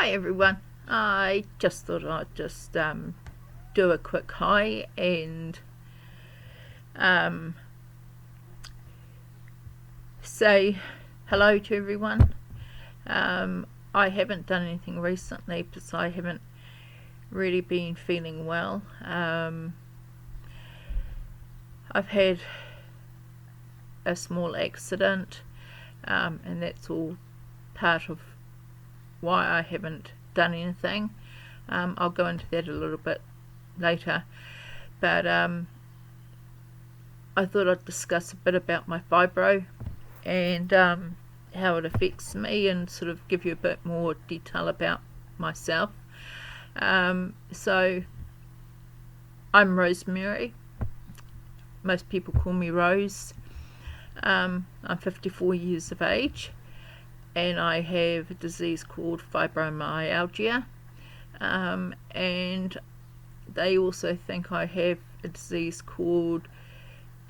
Hi everyone. I just thought I'd just do a quick hi and say hello to everyone. I haven't done anything recently because I haven't really been feeling well. I've had a small accident, and that's all part of why I haven't done anything. I'll go into that a little bit later, but I thought I'd discuss a bit about my fibro and how it affects me, and sort of give you a bit more detail about myself. So I'm Rosemary. Most people call me Rose. I'm 54 years of age, and I have a disease called fibromyalgia, and they also think I have a disease called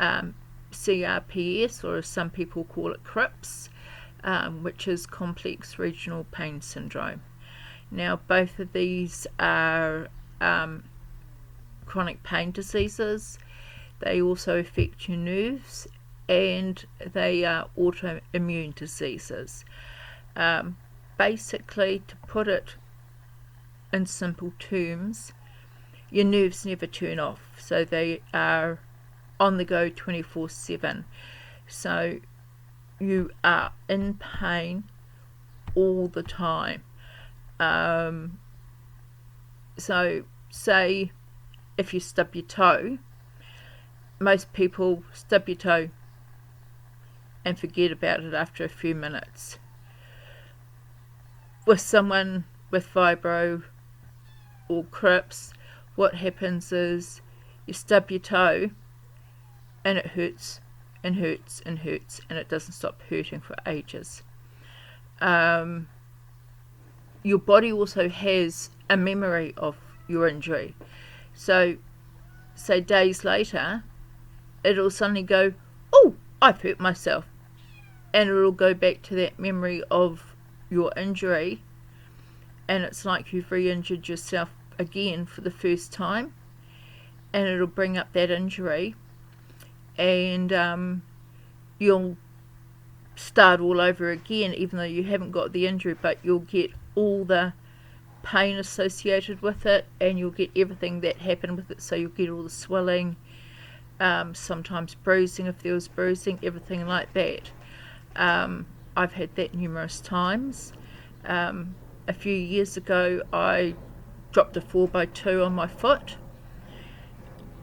CRPS, or as some people call it, CRPS, which is complex regional pain syndrome. Now, both of these are chronic pain diseases. They also affect your nerves, and they are autoimmune diseases. Basically, to put it in simple terms, your nerves never turn off, so they are on the go 24/7. So you are in pain all the time. So say if you stub your toe, most people stub your toe and forget about it after a few minutes. With someone with fibro or CRPS, what happens is you stub your toe and it hurts and hurts and hurts, and it doesn't stop hurting for ages. Your body also has a memory of your injury. So, say days later, it'll suddenly go, oh, I've hurt myself. And it'll go back to that memory of your injury, and it's like you've re-injured yourself again for the first time, and it'll bring up that injury, and you'll start all over again, even though you haven't got the injury, but you'll get all the pain associated with it, and you'll get everything that happened with it. So you'll get all the swelling, sometimes bruising if there was bruising, everything like that. I've had that numerous times. A few years ago, I dropped a 4x2 on my foot.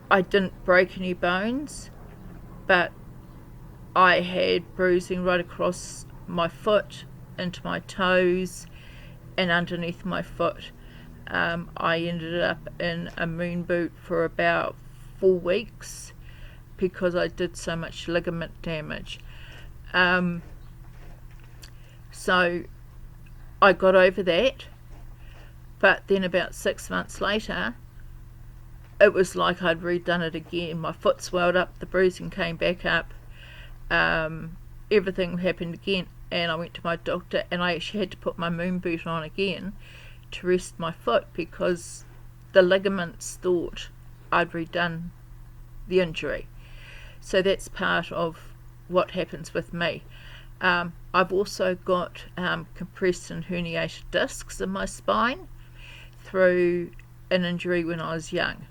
I didn't break any bones, but I had bruising right across my foot, into my toes, and underneath my foot. I ended up in a moon boot for about 4 weeks because I did so much ligament damage. So I got over that, but then about 6 months later, it was like I'd redone it again. My foot swelled up, the bruising came back up, everything happened again, and I went to my doctor, and I actually had to put my moon boot on again to rest my foot because the ligaments thought I'd redone the injury. So that's part of what happens with me. I've also got compressed and herniated discs in my spine through an injury when I was young.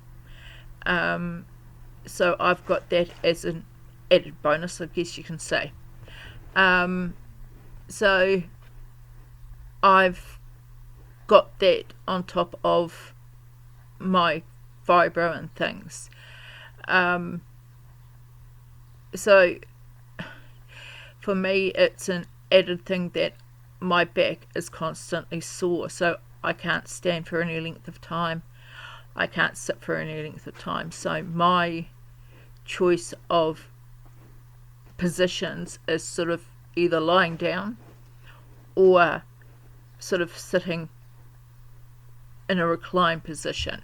So I've got that as an added bonus, I guess you can say. So I've got that on top of my fibro and things. So for me, it's an added thing that my back is constantly sore, so I can't stand for any length of time. I can't sit for any length of time. So my choice of positions is sort of either lying down or sort of sitting in a reclined position,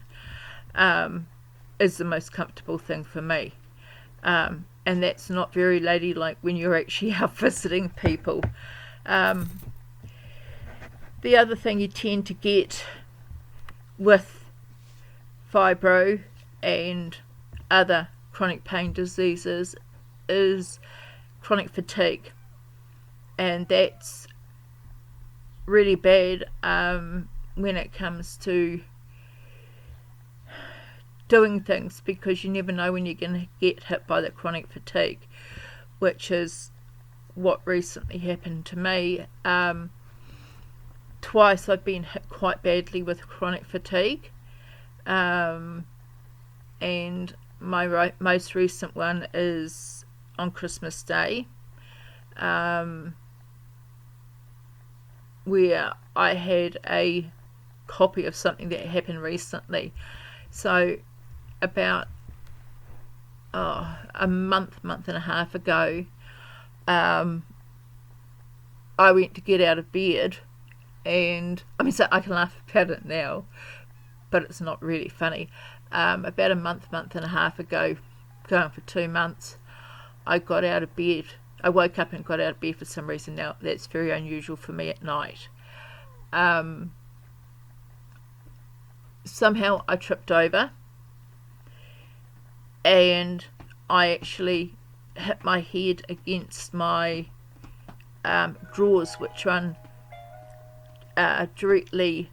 is the most comfortable thing for me. And that's not very ladylike when you're actually out visiting people. The other thing you tend to get with fibro and other chronic pain diseases is chronic fatigue, and that's really bad when it comes to doing things, because you never know when you're going to get hit by the chronic fatigue, which is what recently happened to me. Twice I've been hit quite badly with chronic fatigue, and my most recent one is on Christmas Day, where I had a copy of something that happened recently. So about a month and a half ago, I went to get out of bed, and so I can laugh about it now, but it's not really funny. About a month and a half ago, going for 2 months, I got out of bed. I woke up and got out of bed for some reason. Now, that's very unusual for me at night. Somehow I tripped over, and I actually hit my head against my drawers, which run directly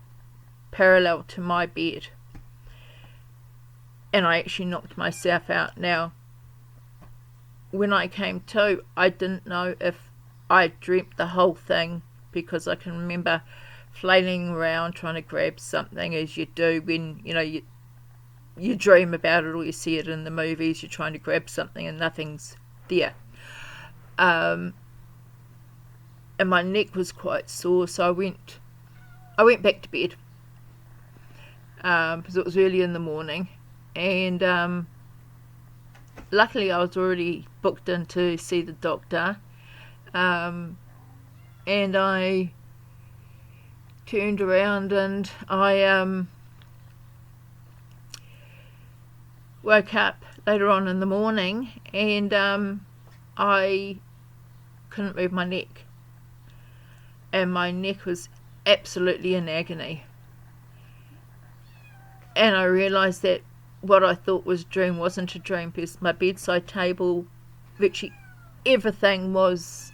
parallel to my bed, and I actually knocked myself out. Now, when I came to, I didn't know if I dreamt the whole thing, because I can remember flailing around trying to grab something, as you do when you dream about it or you see it in the movies. You're trying to grab something and nothing's there. And my neck was quite sore, so I went back to bed, because it was early in the morning, and luckily I was already booked in to see the doctor, and I turned around and I woke up later on in the morning, and I couldn't move my neck, and my neck was absolutely in agony, and I realised that what I thought was a dream wasn't a dream, because my bedside table, virtually everything was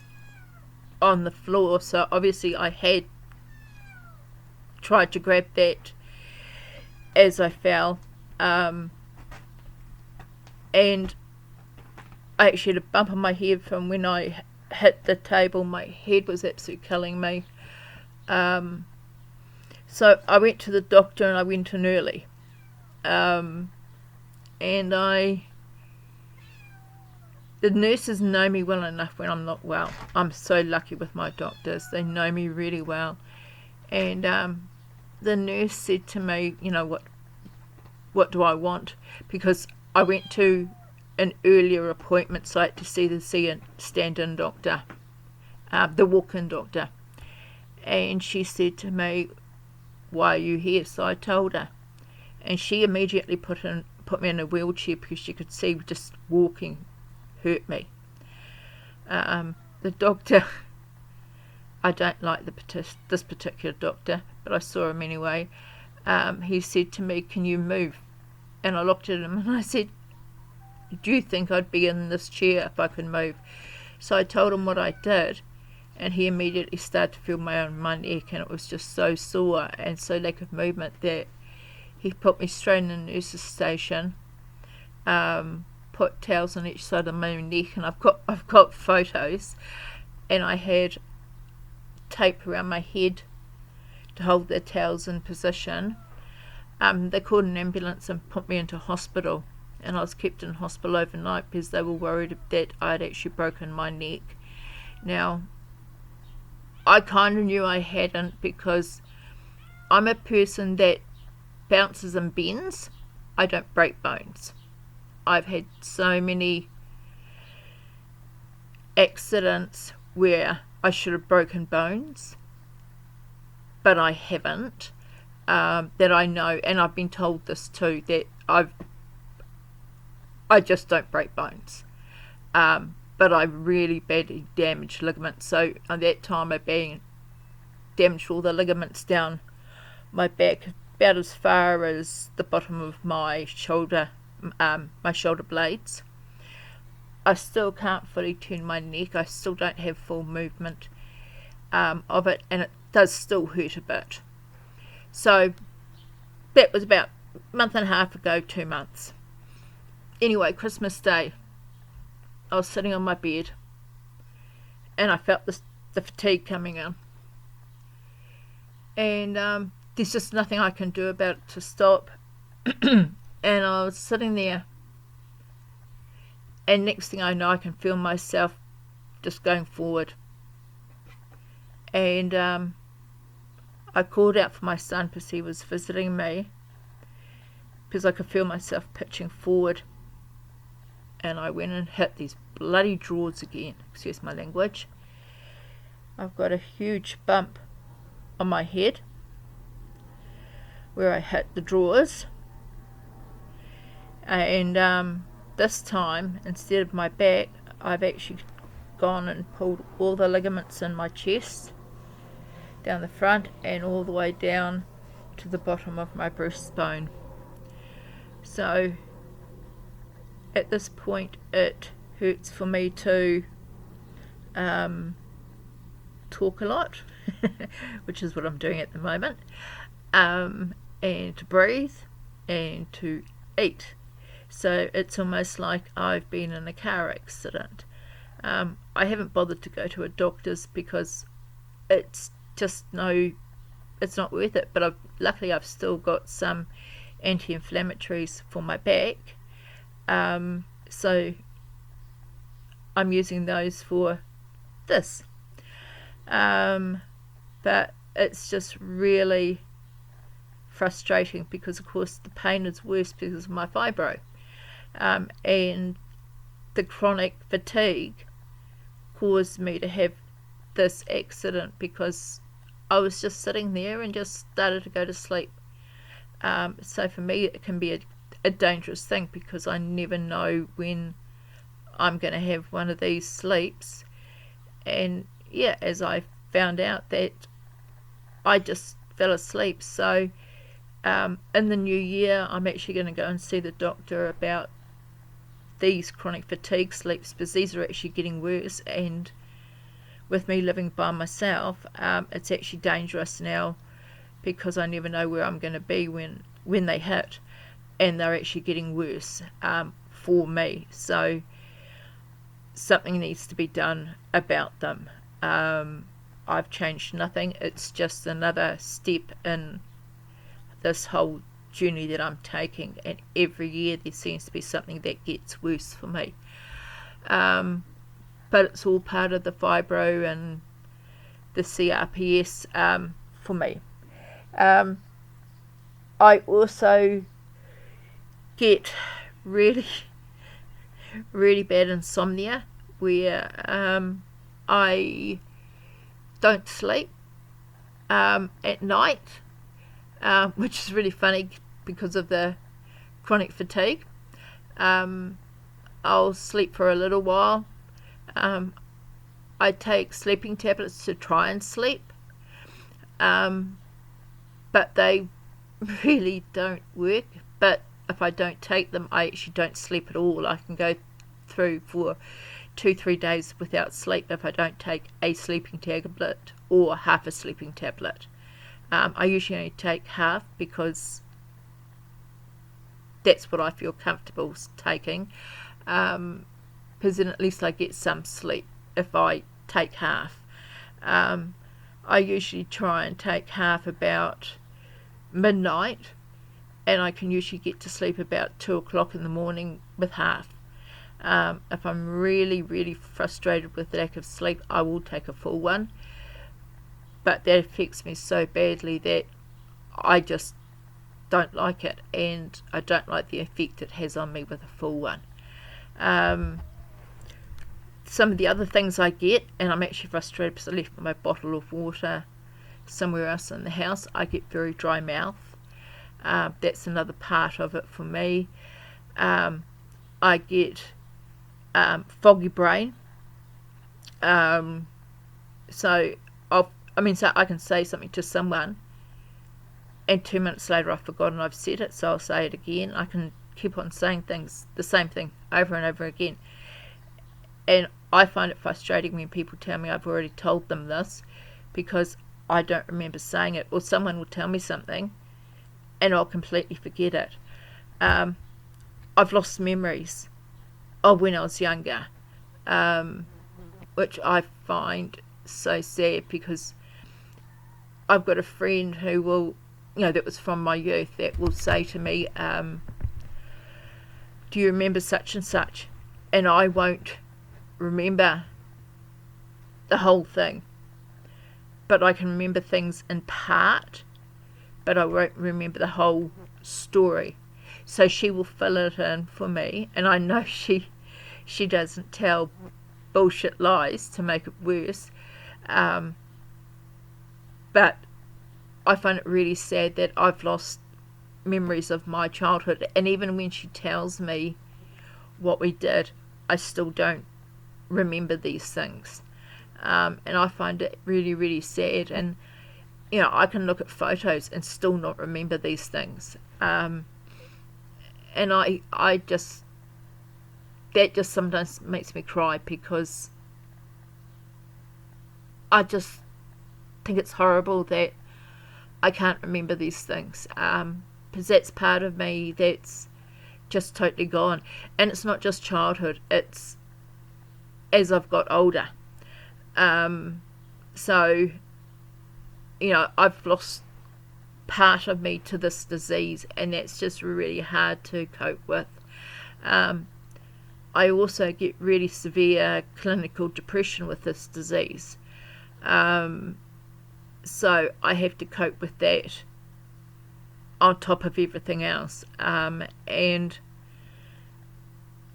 on the floor, so obviously I had tried to grab that as I fell, and I actually had a bump on my head from when I hit the table. My head was absolutely killing me, so I went to the doctor, and I went in early, and the nurses know me well enough when I'm not well. I'm so lucky with my doctors. They know me really well. And the nurse said to me, what do I want? Because I went to an earlier appointment site to see a stand-in doctor, the walk-in doctor. And she said to me, why are you here? So I told her. And she immediately put me in a wheelchair, because she could see just walking hurt me. The doctor, I don't like this particular doctor, but I saw him anyway. He said to me, can you move? And I looked at him and I said, do you think I'd be in this chair if I could move? So I told him what I did, and he immediately started to feel my neck, and it was just so sore and so lack of movement that he put me straight in the nurse's station, put towels on each side of my neck, and I've got photos, and I had tape around my head to hold the towels in position. They called an ambulance and put me into hospital, and I was kept in hospital overnight because they were worried that I'd actually broken my neck. Now, I kind of knew I hadn't, because I'm a person that bounces and bends. I don't break bones. I've had so many accidents where I should have broken bones, but I haven't, that I know, and I've been told this too, that I just don't break bones, but I really badly damaged ligaments. So at that time of being damaged all the ligaments down my back, about as far as the bottom of my shoulder blades. I still can't fully turn my neck. I still don't have full movement of it, and it does still hurt a bit. So that was about a month and a half ago, 2 months. Anyway, Christmas Day, I was sitting on my bed and I felt the fatigue coming in. And there's just nothing I can do about it to stop. And I was sitting there, and next thing I know, I can feel myself just going forward. And I called out for my son because he was visiting me, because I could feel myself pitching forward. And I went and hit these bloody drawers again, excuse my language. I've got a huge bump on my head where I hit the drawers. And this time, instead of my back, I've actually gone and pulled all the ligaments in my chest, down the front and all the way down to the bottom of my breastbone. So at this point it hurts for me to talk a lot, which is what I'm doing at the moment, and to breathe and to eat. So it's almost like I've been in a car accident. I haven't bothered to go to a doctor's because it's not worth it, but luckily I've still got some anti-inflammatories for my back, so I'm using those for this, but it's just really frustrating because of course the pain is worse because of my fibro, and the chronic fatigue caused me to have this accident because I was just sitting there and just started to go to sleep. So for me it can be a dangerous thing because I never know when I'm going to have one of these sleeps. And yeah, as I found out that I just fell asleep. So in the new year I'm actually going to go and see the doctor about these chronic fatigue sleeps, because these are actually getting worse, and with me living by myself, it's actually dangerous now because I never know where I'm going to be when they hit, and they're actually getting worse for me. So something needs to be done about them. I've changed nothing. It's just another step in this whole journey that I'm taking, and every year there seems to be something that gets worse for me. But it's all part of the fibro and the CRPS for me. I also get really, really bad insomnia where I don't sleep at night, which is really funny because of the chronic fatigue. I'll sleep for a little while. I take sleeping tablets to try and sleep, but they really don't work. But if I don't take them, I actually don't sleep at all. I can go through for 2-3 days without sleep if I don't take a sleeping tablet or half a sleeping tablet. I usually only take half because that's what I feel comfortable taking, because then at least I get some sleep if I take half. I usually try and take half about midnight, and I can usually get to sleep about 2 o'clock in the morning with half. If I'm really, really frustrated with lack of sleep, I will take a full one, but that affects me so badly that I just don't like it, and I don't like the effect it has on me with a full one. Some of the other things I get, and I'm actually frustrated because I left my bottle of water somewhere else in the house, I get very dry mouth. That's another part of it for me. I get foggy brain. So So I can say something to someone and 2 minutes later I've forgotten I've said it, so I'll say it again. I can keep on saying the same thing over and over again. And I find it frustrating when people tell me I've already told them this, because I don't remember saying it, or someone will tell me something and I'll completely forget it. I've lost memories of when I was younger, which I find so sad, because I've got a friend who will, that was from my youth, that will say to me, do you remember such and such? And I won't remember the whole thing, but I can remember things in part, but I won't remember the whole story. So she will fill it in for me, and I know she doesn't tell bullshit lies to make it worse, but I find it really sad that I've lost memories of my childhood, and even when she tells me what we did, I still don't remember these things, and I find it really, really sad. And I can look at photos and still not remember these things, and I just, that just sometimes makes me cry, because I just think it's horrible that I can't remember these things, because that's part of me that's just totally gone. And it's not just childhood, it's as I've got older. So I've lost part of me to this disease, and that's just really hard to cope with. I also get really severe clinical depression with this disease, so I have to cope with that on top of everything else, and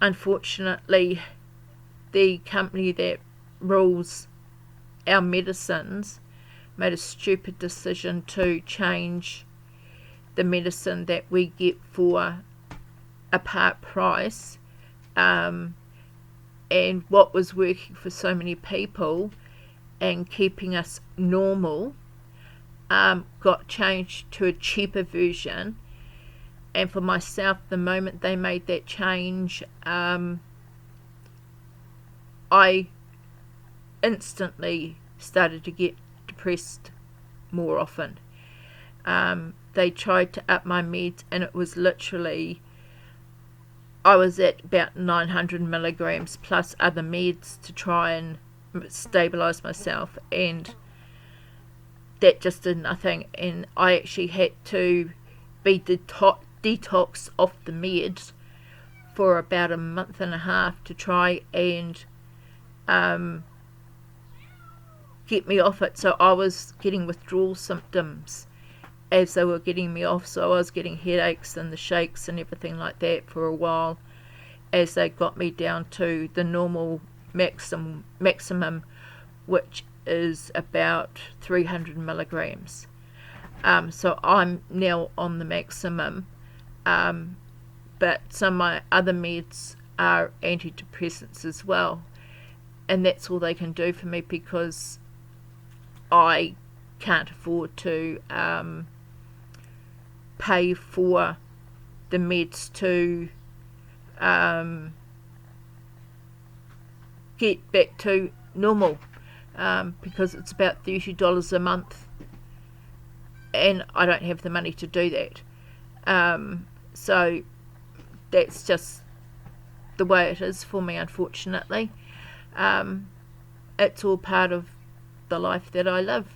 unfortunately the company that rules our medicines made a stupid decision to change the medicine that we get for a part price, and what was working for so many people and keeping us normal got changed to a cheaper version. And for myself, the moment they made that change, I instantly started to get depressed more often. They tried to up my meds, and it was literally, I was at about 900 milligrams plus other meds to try and stabilize myself, and that just did nothing. And I actually had to be detoxed off the meds for about a month and a half to try and get me off it. So I was getting withdrawal symptoms as they were getting me off, so I was getting headaches and the shakes and everything like that for a while, as they got me down to the normal maximum, which is about 300 milligrams. So I'm now on the maximum, but some of my other meds are antidepressants as well, and that's all they can do for me, because I can't afford to pay for the meds to get back to normal, because it's about $30 a month, and I don't have the money to do that. So that's just the way it is for me, unfortunately. It's all part of the life that I live.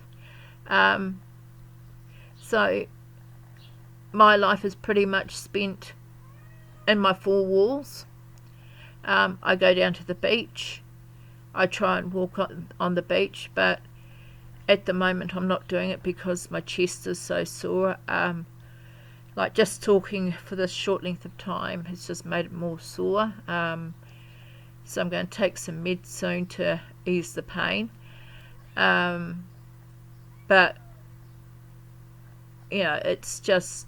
So my life is pretty much spent in my four walls. I go down to the beach. I try and walk on the beach, but at the moment I'm not doing it because my chest is so sore. Like just talking for this short length of time has just made it more sore. So I'm going to take some meds soon to ease the pain. But it's just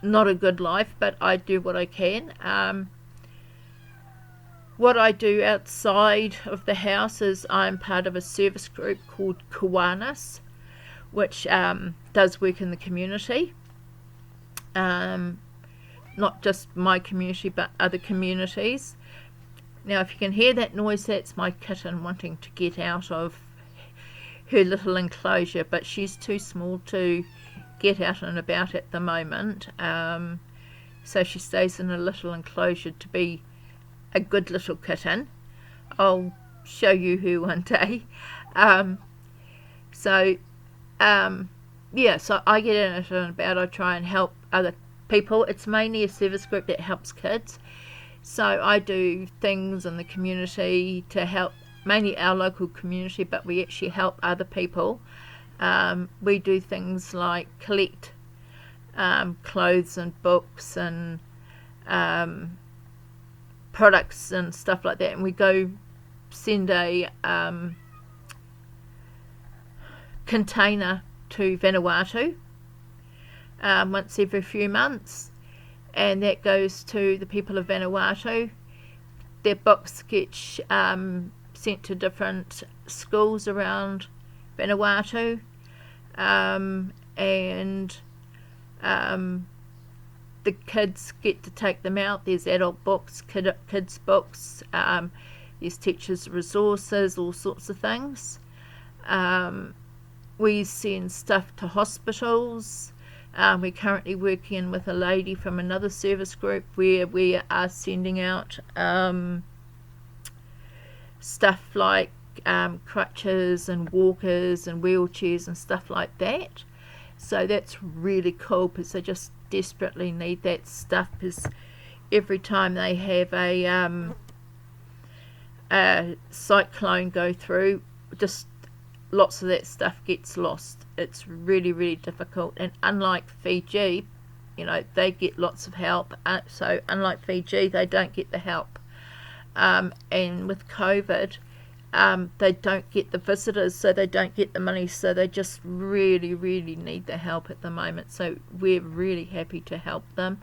not a good life, but I do what I can. What I do outside of the house is I'm part of a service group called Kiwanis, which does work in the community. Not just my community but other communities. Now if you can hear that noise, that's my kitten wanting to get out of her little enclosure, but she's too small to get out and about at the moment, so she stays in a little enclosure to be a good little kitten. I'll show you her one day. So I get in it and about. I try and help other people. It's mainly a service group that helps kids, so I do things in the community to help mainly our local community, but we actually help other people. We do things like collect clothes and books and products and stuff like that, and we go send a container to Vanuatu once every few months, and that goes to the people of Vanuatu. Their books get sent to different schools around Vanuatu, and the kids get to take them out. There's adult books, kids books, there's teachers' resources, all sorts of things. We send stuff to hospitals. We're currently working with a lady from another service group where we are sending out stuff like crutches and walkers and wheelchairs and stuff like that. So that's really cool because they just desperately need that stuff, because every time they have a cyclone go through, just lots of that stuff gets lost. It's really, really difficult. And unlike Fiji, they get lots of help. So unlike Fiji, they don't get the help. And with COVID, they don't get the visitors, so they don't get the money, so they just really, really need the help at the moment. So we're really happy to help them.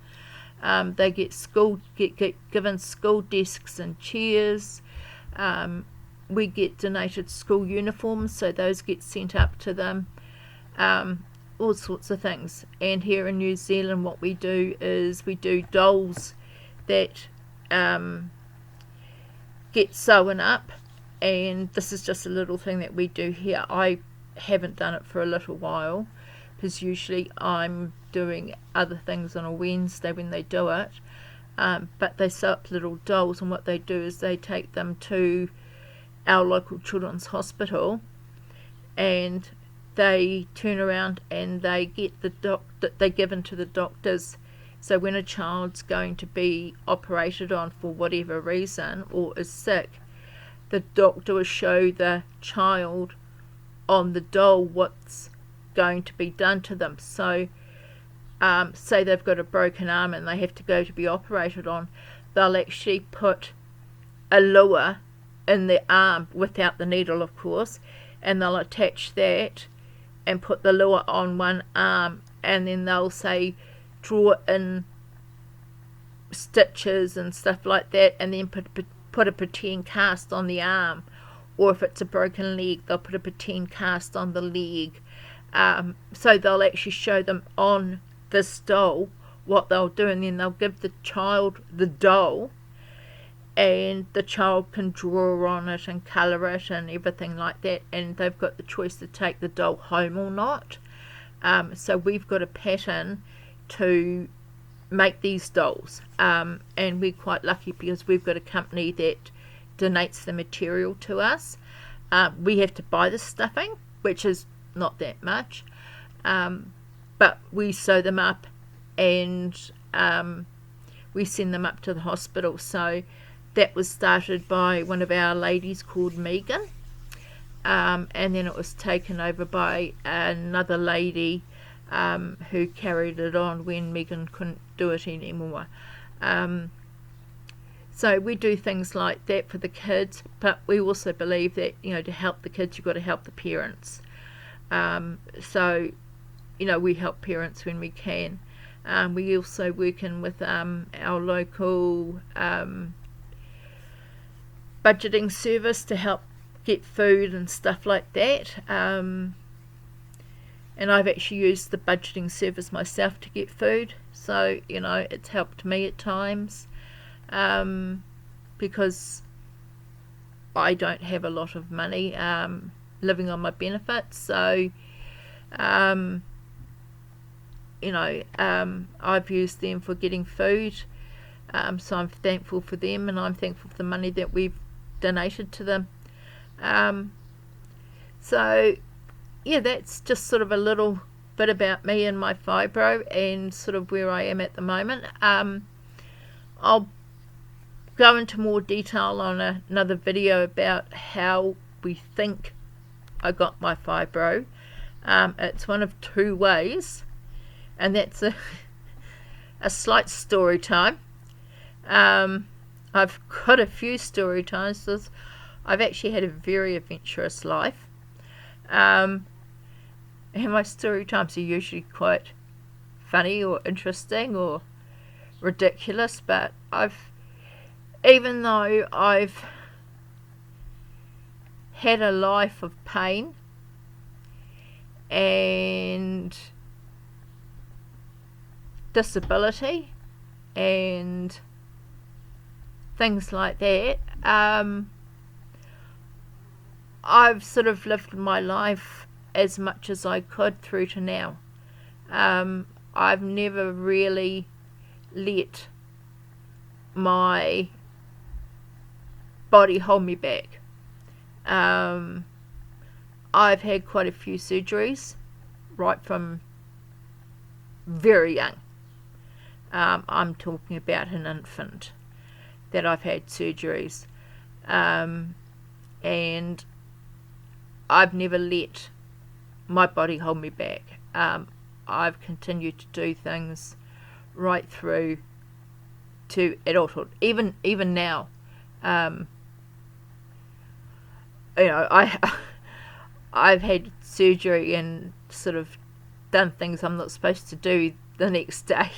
They get given school desks and chairs. We get donated school uniforms, so those get sent up to them. All sorts of things. And here in New Zealand, what we do is we do dolls that get sewn up, and this is just a little thing that we do here. I haven't done it for a little while because usually I'm doing other things on a Wednesday when they do it, but they sew up little dolls, and what they do is they take them to our local children's hospital, and they turn around and they get they're given to the doctors. So when a child's going to be operated on for whatever reason or is sick, the doctor will show the child on the doll what's going to be done to them. So say they've got a broken arm and they have to go to be operated on, they'll actually put a lure in the arm, without the needle of course, and they'll attach that and put the lure on one arm, and then they'll say draw in stitches and stuff like that, and then put a pretend cast on the arm. Or if it's a broken leg, they'll put a pretend cast on the leg. So they'll actually show them on this doll what they'll do, and then they'll give the child the doll, and the child can draw on it and colour it and everything like that, and they've got the choice to take the doll home or not. So we've got a pattern to make these dolls, and we're quite lucky because we've got a company that donates the material to us. We have to buy the stuffing, which is not that much, but we sew them up and we send them up to the hospital. So that was started by one of our ladies called Megan, and then it was taken over by another lady who carried it on when Megan couldn't do it anymore. So we do things like that for the kids, but we also believe that, to help the kids, you've got to help the parents. So, we help parents when we can. We also work in with our local budgeting service to help get food and stuff like that. And I've actually used the budgeting service myself to get food, so it's helped me at times, because I don't have a lot of money living on my benefits. So I've used them for getting food, so I'm thankful for them, and I'm thankful for the money that we've donated to them. So yeah, that's just sort of a little bit about me and my fibro and sort of where I am at the moment. I'll go into more detail on another video about how we think I got my fibro. It's one of two ways, and that's a slight story time. I've got a few story times because I've actually had a very adventurous life, and my story times are usually quite funny or interesting or ridiculous, but even though I've had a life of pain and disability and things like that, I've sort of lived my life as much as I could through to now. I've never really let my body hold me back. I've had quite a few surgeries right from very young. I'm talking about an infant that I've had surgeries, and I've never let my body hold me back. I've continued to do things right through to adulthood, even now. I've had surgery and sort of done things I'm not supposed to do the next day.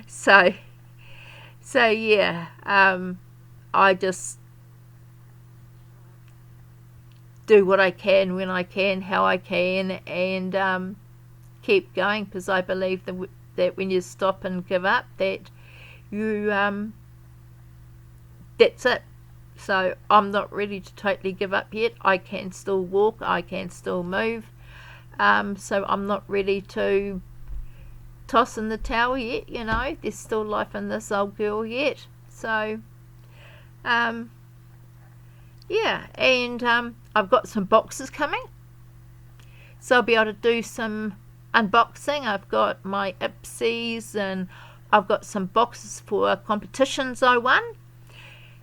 So yeah, I just do what I can, when I can, how I can, and keep going, because I believe that when you stop and give up, that you that's it. So I'm not ready to totally give up yet. I can still walk, I can still move, so I'm not ready to toss in the towel yet. There's still life in this old girl yet. So yeah, and I've got some boxes coming, so I'll be able to do some unboxing. I've got my Ipsies, and I've got some boxes for competitions I won,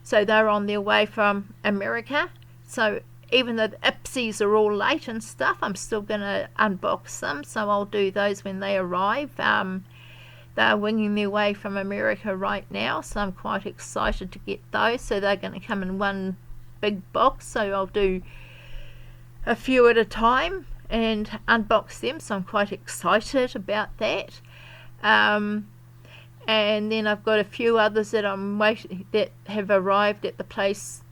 so they're on their way from America. So even though the Ipsies are all late and stuff, I'm still going to unbox them, so I'll do those when they arrive. They're winging their way from America right now, so I'm quite excited to get those. So they're going to come in one big box, so I'll do a few at a time and unbox them, so I'm quite excited about that. And then I've got a few others that I'm waiting, that have arrived at the place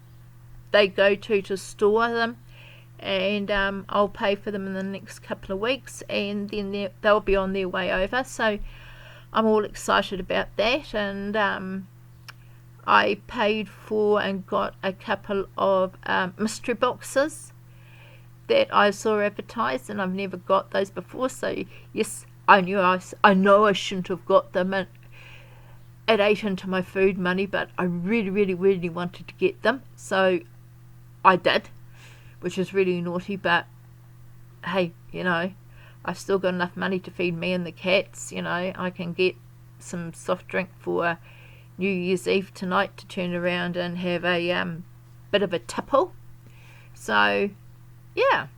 they go to store them, and I'll pay for them in the next couple of weeks, and then they'll be on their way over. So I'm all excited about that, and I paid for and got a couple of mystery boxes that I saw advertised, and I've never got those before. So yes, I know I shouldn't have got them, and it ate into my food money, but I really, really, really wanted to get them, so I did, which is really naughty. But hey, I've still got enough money to feed me and the cats. I can get some soft drink for New Year's Eve tonight to turn around and have a bit of a tipple. So yeah,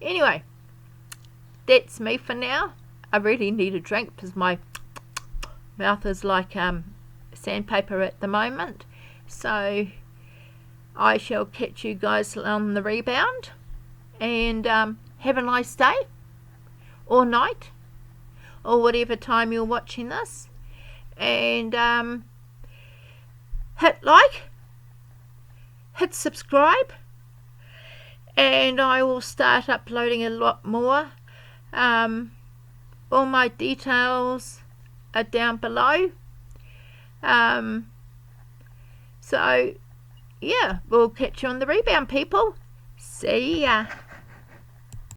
anyway, that's me for now. I really need a drink because my mouth is like sandpaper at the moment. So I shall catch you guys on the rebound, and have a nice day or night or whatever time you're watching this, and hit like, hit subscribe, and I will start uploading a lot more. All my details are down below. So yeah, we'll catch you on the rebound, people. See ya.